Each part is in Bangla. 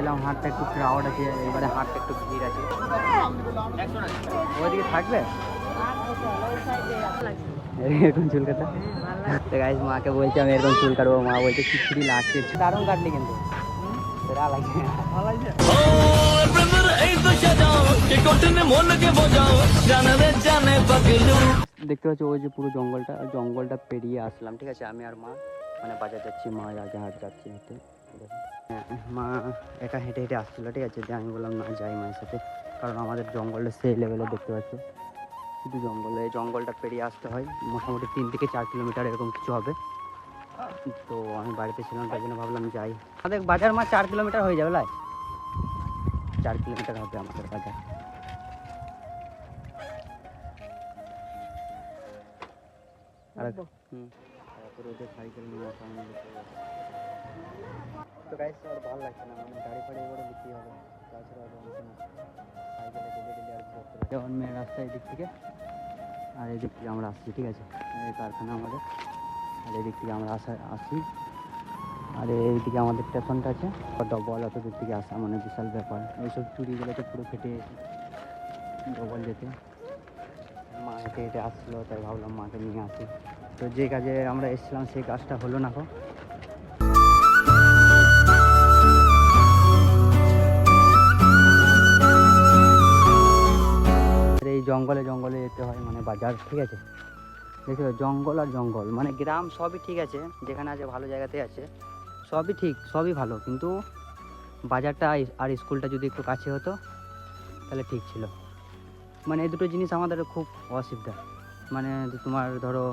এলাম, হাটটা একটু ক্রাউড আছে, এবারে হাটটা একটু ভিড় আছে। ওইদিকে থাকবে এরকম চুল কাটা। তো গাইস মাকে বলছি আমি এরকম চুল কাটবো, মা বলছে খিচড়ি লাগছে, দারুণ কাটলি কিন্তু সেরা লাগছে। দেখতে পাচ্ছি ওই যে পুরো জঙ্গলটা পেরিয়ে আসলাম, ঠিক আছে। আমি আর মা মানে বাজার যাচ্ছি, মা আগে হাট যাচ্ছি হেঁটে। মা একা হেঁটে হেঁটে আসছিলো, ঠিক আছে। যে আমি বললাম না যাই মায়ের সাথে, কারণ আমাদের জঙ্গলটা সেই লেভেলে দেখতে পাচ্ছি, শুধু জঙ্গল। এই জঙ্গলটা পেরিয়ে আসতে হয় মোটামুটি 3 থেকে 4 কিলোমিটার এরকম কিছু হবে। তো আমি বাড়িতে ছিলাম, তাই জন্য ভাবলাম যাই। আমাদের বাজার মা 4 কিলোমিটার হয়ে যাবে, লাই 4 কিলোমিটার হবে আমাদের বাজার। আর রোদে সাইকেল নিয়ে সামনে তো গাইস আর ভালো লাগছে না, মানে গাড়ি ফাড়ি এবারে বিক্রি হবে, তাছাড়া সাইকেলে ডেলে ডেলে আর যেমন মেন রাস্তা এই দিক থেকে, আর এই দিক থেকে আমরা আসছি, ঠিক আছে। এই কারখানা আমাদের, আর এই দিক থেকে আমরা আসি, আর এইদিকে আমাদের স্টেশনটা আছে। ডবল অত দূর থেকে আসা মানে বিশাল ব্যাপার। এইসব চুরিগুলো তো পুরো ফেটে ডবল যেতে। মা হেঁটে হেঁটে আসছিলো, তাই ভাবলাম মাকে নিয়ে আসি। তো যে কাজে আমরা এসেছিলাম সেই কাজটা হলো না। এই জঙ্গলে জঙ্গলে যেতে হয় মানে বাজার, ঠিক আছে। দেখো জঙ্গল আর জঙ্গল, মানে গ্রাম সবই ঠিক আছে, যেখানে আছে ভালো জায়গাতে আছে, সবই ঠিক, সবই ভালো, কিন্তু বাজারটা আর স্কুলটা যদি একটু কাছে হতো তাহলে ঠিক ছিল। মানে এই দুটো জিনিস আমাদের খুব অসুবিধা। মানে তোমার ধরো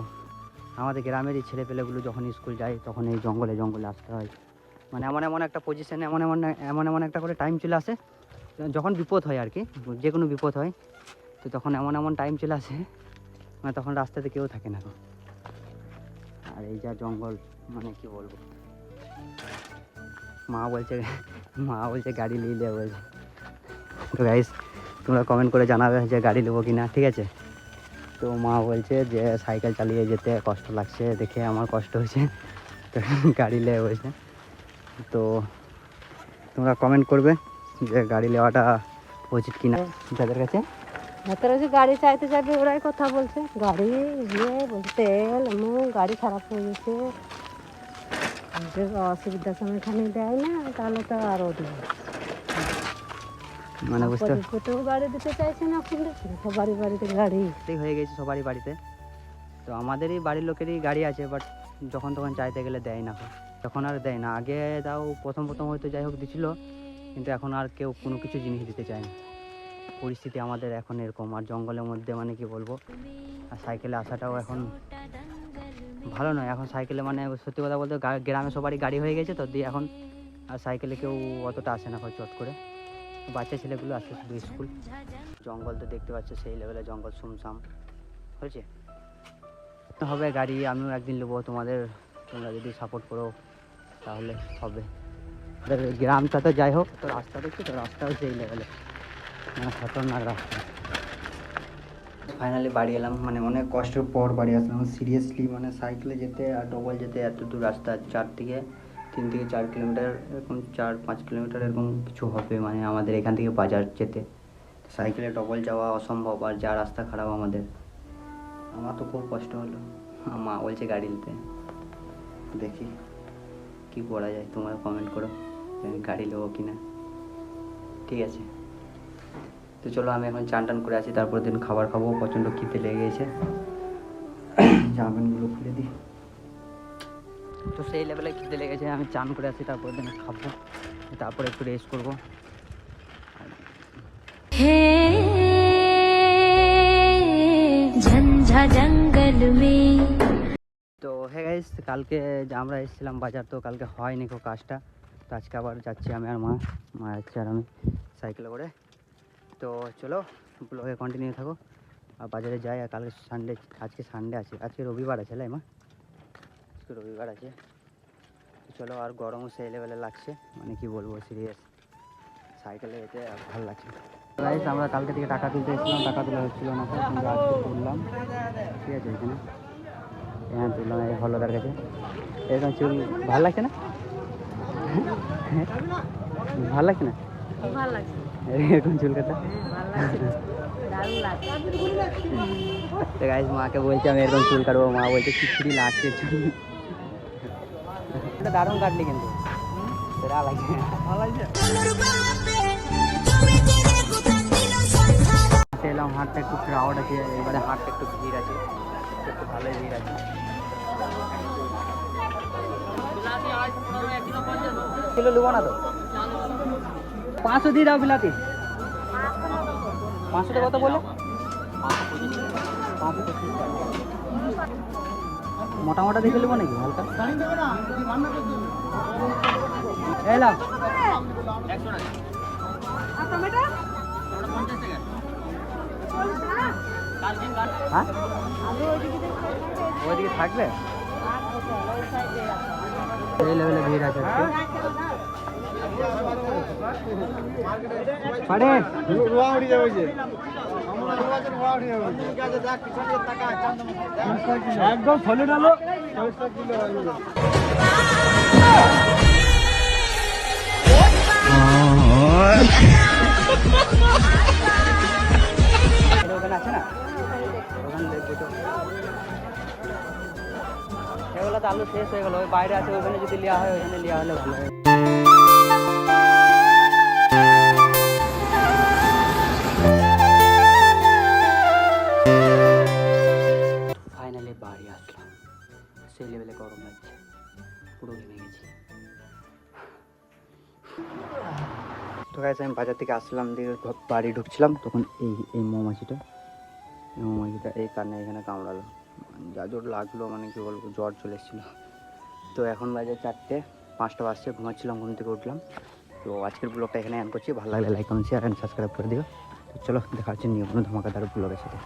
আমাদের গ্রামের এই ছেলেপেলেগুলো যখন স্কুল যায় তখন এই জঙ্গলে জঙ্গলে আসতে হয়। মানে এমন এমন একটা পজিশানে এমন একটা করে টাইম চলে আসে, যখন বিপদ হয় আর কি, যে কোনো বিপদ হয়, তো তখন এমন টাইম চলে আসে মানে তখন রাস্তাতে কেউ থাকে না। আর এই যা জঙ্গল, মানে কি বলবো। মা বলছে গাড়ি নিলে বলছে। তো গাইস তোমরা কমেন্ট করে জানাবে যে গাড়ি নেবো কিনা, ঠিক আছে। তো মা বলছে যে সাইকেল চালিয়ে যেতে কষ্ট লাগছে, দেখে আমার কষ্ট হয়েছে, তো গাড়ি নেবে বলছে। তো তোমরা কমেন্ট করবে যে গাড়ি নেওয়াটা উচিত কিনা। যাদের কাছে গাড়ি চাইতে যাবে ওরাই কথা বলছে, গাড়ি বলছে তেল গাড়ি খারাপ হয়ে গেছে, অসুবিধার সময় এখানে দেয় না, তাহলে তো আরও দেবে। মানে বুঝতে গাড়ি দিতে চাইছে না, সবারই বাড়িতে গাড়ি হয়ে গেছে, সবারই বাড়িতে। তো আমাদেরই বাড়ির লোকেরই গাড়ি আছে, বাট যখন তখন চাইতে গেলে দেয় না, তখন আর দেয় না। আগে তাও প্রথম হয়তো যাই হোক দিছিল, কিন্তু এখন আর কেউ কোনো কিছু জিনিস দিতে চায় না। পরিস্থিতি আমাদের এখন এরকম। আর জঙ্গলের মধ্যে মানে কি বলবো, আর সাইকেলে আসাটাও এখন ভালো নয়। এখন সাইকেলে মানে সত্যি কথা বলতে গ্রামে সবারই গাড়ি হয়ে গেছে, তো দিয়ে এখন আর সাইকেলে কেউ অতটা আসে না চট করে। বাচ্চা ছেলেগুলো আসে শুধু স্কুল। জঙ্গল তো দেখতে পাচ্ছে সেই লেভেলে জঙ্গল, সুমসাম হয়েছে। হবে গাড়ি, আমিও একদিন নেবো, তোমরা যদি সাপোর্ট করো তাহলে হবে। গ্রামটা তো যাই হোক, তো রাস্তা দেখছি, তো রাস্তাও সেই লেভেলে, মানে খতরনাক রাস্তা। ফাইনালি বাড়ি এলাম, মানে অনেক কষ্টের পর বাড়ি আসলাম সিরিয়াসলি। মানে সাইকেলে যেতে আর ডবল যেতে এত দূর রাস্তা, 3 থেকে 4 কিলোমিটার এরকম, 4-5 কিলোমিটার এরকম কিছু হবে মানে আমাদের এখান থেকে বাজার যেতে। সাইকেলে ডবল যাওয়া অসম্ভব, আর যা রাস্তা খারাপ আমাদের, আমার তো খুব কষ্ট হলো। মা বলছে গাড়ি নিতে, দেখি কি করা যায়। তোমরা কমেন্ট করো গাড়ি নেবো কিনা, ঠিক আছে। তো চলো আমি এখন চান টান করে আছি, তারপর দিন খাবার খাবো, প্রচণ্ড খিদে লেগে গেছে। জামাগুলো খুলে দিই। তো সেই লেভেলে খিদে লেগেছে, আমি চান করে আসি, তারপর দিন খাবো, তারপরে একটু রেস্ট করবো। তো হ্যাঁ গাইস, কালকে আমরা এসেছিলাম বাজার, তো কালকে হয়নি খুব কাজটা। তো আজকে আবার যাচ্ছি আমি আর মা যাচ্ছে আর আমি সাইকেলে করে। তো চলো ব্লগে কন্টিনিউ থাকো, আর বাজারে যাই। আর কালকে সানডে, আজকে সানডে আছে, আজকে রবিবার আছে লাই মা, আজকে রবিবার আছে। চলো, আর গরমও সেই লেভেলে লাগছে, মানে কি বলবো, সিরিয়াস সাইকেলে যেতে আর ভালো লাগছে। গাইস আমরা কালকে থেকে টাকা তুলতে এসেছিলাম, টাকা তোলা হচ্ছিল না, কিন্তু আজকে তুললাম, ঠিক আছে। এখানে তুললাম এই হলদার কাছে, এরকম চুল ভালো লাগছে না? ভালো লাগছে না ভালো লাগছে, এরকম চুল কাটা? ভালো লাগছে, দারুণ লাগছে। তো গাইস মাকে বলছি আমি এরকম চুল কাটবো, মা বলছে খিচড়ি লাগছে চুল। এটা দারুণ কাটলি কিন্তু, সেটা লাগছে, ভালো লাগছে। হাঁটতে এলাম, হাটটা একটু ক্রাউড আছে, এবারে হাটটা একটু ভিড় আছে, একটু ভালোই ভিড় আছে। কিলো নেবো না তো, 500 দিয়ে দাও বিলাতি। 500 কত বলে? 525 মোটা মোটা দেখে নেবো নাকি হালকা? এলাম হ্যাঁ, ওইদিকে থাকবে, এই লেভেলে ভিড় আছে আজকে। পারে একদম ফলে ডালো। ওখানে আছে না, ওখানে দেখবো তো। এগুলো তো আলু শেষ হয়ে গেল, ওই বাইরে আছে, ওখানে যদি নেওয়া হয় ওখানে নেওয়া হলে ভালো হয়। ফাইনালি বাড়ি আসলাম, সেই লেভেলে গরম লাগছে, পুরো ঘেমে গেছি। তো গাইস আমি বাজার থেকে আসলাম, দিয়ে বাড়ি ঢুকছিলাম, তখন এই মৌমাছিটা এই কারণে এখানে কামড়ালো, যা জোর লাগলো, মানে কি বলবো, জ্বর চলে এসেছিলো। তো এখন বাজে 4টে, 5টা বাজছে, ঘুমাচ্ছিলাম, ঘুম থেকে উঠলাম। তো আজকের ব্লগটা এখানে এন্ড করছি, ভালো লাগলে like comment share and subscribe করে দিও। তো চলো দেখা হচ্ছে নিয়ে কোনো ধামাকাদার ব্লগের সাথে।